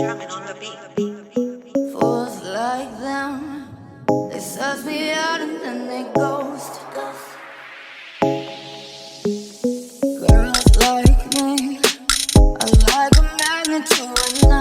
German on the beat. Fools like them, they suss me out and then they ghost. Girls like me, I like a magnet to a knife.